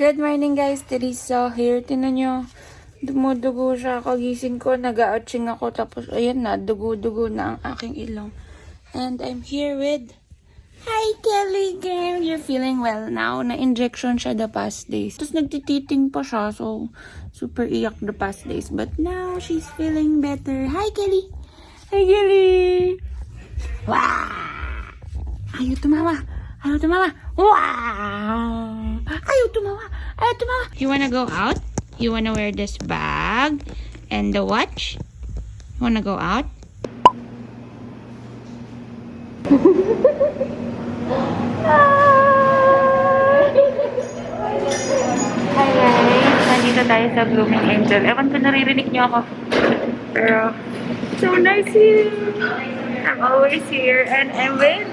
Good morning guys, theresesohere. Tinan nyo, dumudugo siya. Kagising ko, nag-a-atching ako. Tapos ayan na, dugo-dugo na ang aking ilong. And I'm here with... Hi Kelly girl! You're feeling well now? Na-injection siya the past days. Tapos nagtititing pa siya, so super iyak the past days. But now, she's feeling better. Hi Kelly! Hi Kelly! Wow! Ayaw tumawa! Ayaw tumawa! Wow! Ayaw tumawa! Ayaw tumawa! You wanna go out? You wanna wear this bag? And the watch? You wanna go out? Hi guys! Nandito tayo sa Blooming Angel. Ewan ko naririnig niyo ako. Pero, so nice here! I'm always here and I'm with...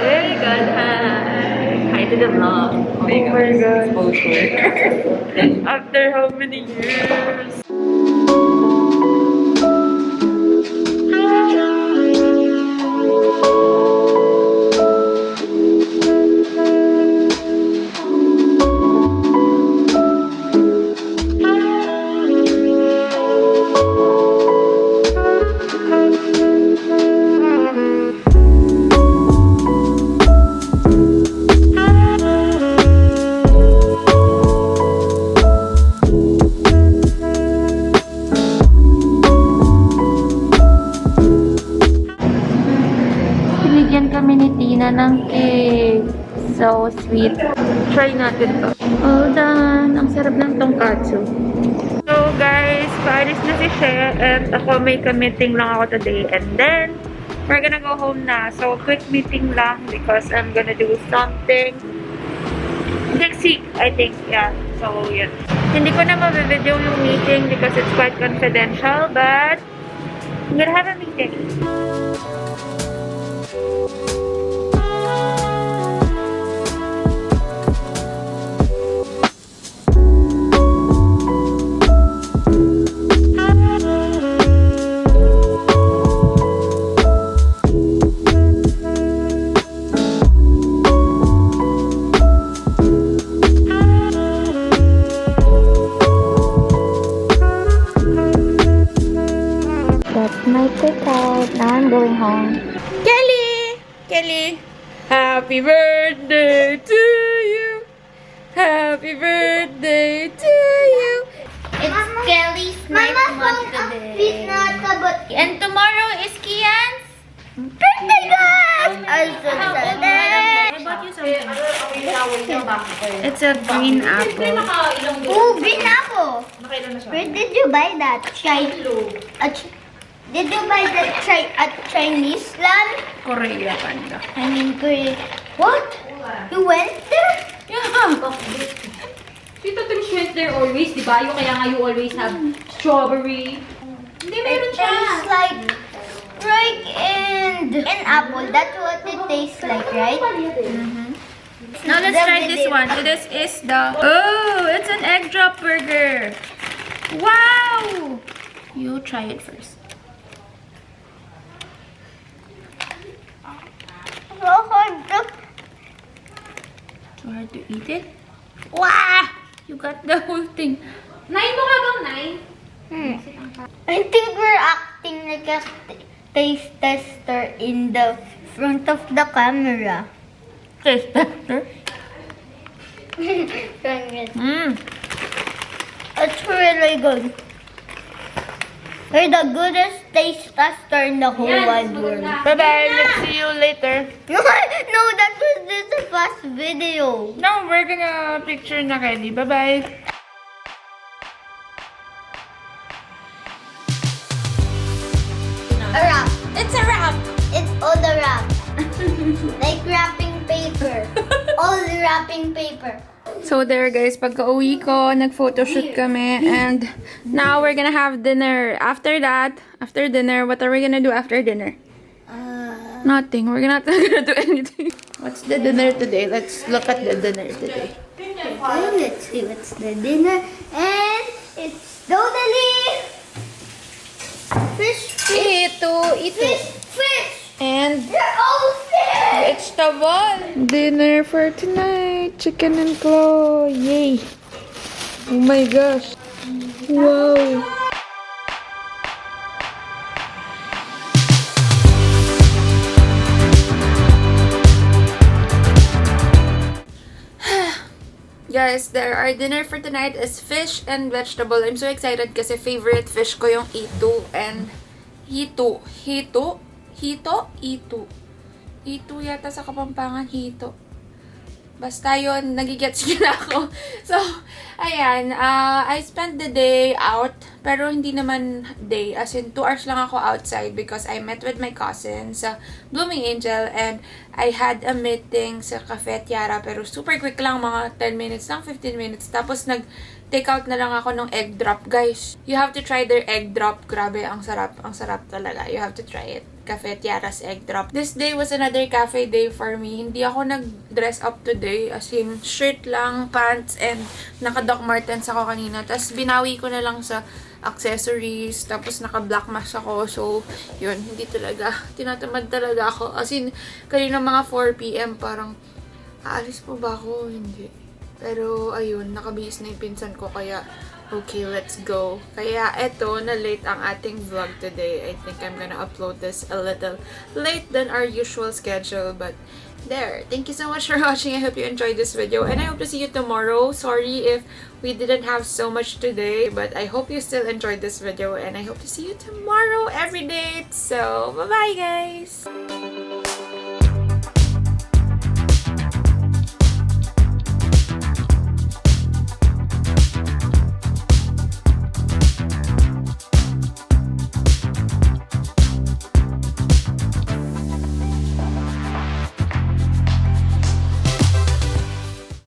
Very good. Hi to the vlog. Oh my god. Exposure. After how many years? Kami ni Tina ng cake. So sweet. Try natin to. Hold on. Ang sarap ng Tonkatsu. So guys, paalis na si Shea and ako may ka-meeting lang ako today. And then, we're gonna go home na. So quick meeting lang because I'm gonna do something next week, I think. Yeah. So, yun. Hindi ko na mabivideo yung meeting because it's quite confidential. But, I'm gonna have a meeting. My takeout. Now I'm going home. Kelly! Kelly! Happy birthday to you! Happy birthday to you! It's Kelly's 9th month today. And tomorrow is Kian's Birthday, guys! I'm so excited. I bought you something. It's a green apple. Oh, green apple! Where did you buy that? Did you buy that at Chinese land? Korea panda. I mean, Korea. What? You went there? Yeah. Tita Therese went there always, di ba? Yung kaya nga you always have strawberry. Hindi, meron siya. Tastes like an apple. That's what it tastes like, right? Mm-hmm. Now let's try this one. So this is the... Oh, it's an egg drop burger. Wow! You try it first. Too hard to eat it? Wow! You got the whole thing. 9 mo ka bang 9? I think we're acting like a taste tester in the front of the camera. Taste tester? It's really good. We're the goodest taste tester in the whole wide world. Bye-bye. Let's see you later. No, that was just the first video. No, we're gonna picture na Kelly. Bye-bye. A wrap. It's a wrap. It's all the wrap. Like wrapping paper. All the wrapping paper. So there guys, pagka-uwi ko, nag-photoshoot kami. And now we're gonna have dinner. After that, after dinner, what are we gonna do after dinner? Nothing. We're not gonna do anything. What's the dinner today? Let's look at the dinner today. Okay, let's see what's the dinner. And it's totally fish. Ito. Fish. And You're all sick! vegetable. Dinner for tonight. Chicken and claw. Yay. Oh my gosh. Wow. Guys, our dinner for tonight is fish and vegetable. I'm so excited kasi favorite fish ko yung ito and hito. Ito yata sa Kapampangan, hito. Basta yun, nagigets yun ako. So, ayan, I spent the day out, pero hindi naman day, as in 2 hours lang ako outside because I met with my cousin sa Blooming Angel and I had a meeting sa Cafe Tiara, pero super quick lang, mga 10 minutes lang, 15 minutes. Tapos take out na lang ako ng egg drop. Guys, you have to try their egg drop. Grabe, ang sarap talaga. You have to try it. Cafe Tiara's egg drop. This day was another cafe day for me. Hindi ako nag-dress up today. As in, shirt lang, pants, and naka-Doc Martens ako kanina. Tapos, binawi ko na lang sa accessories. Tapos, naka-black mask ako. So, yun, hindi talaga. Tinatamad talaga ako. As in, kanina mga 4 p.m. parang, aalis pa ba ako? Hindi. Pero, ayun, nakabihis na yung pinsan ko. Kaya, okay, let's go. Kaya, eto, na-late ang ating vlog today. I think I'm gonna upload this a little late than our usual schedule. But, there. Thank you so much for watching. I hope you enjoyed this video. And I hope to see you tomorrow. Sorry if we didn't have so much today. But I hope you still enjoyed this video. And I hope to see you tomorrow every day. So, bye-bye, guys!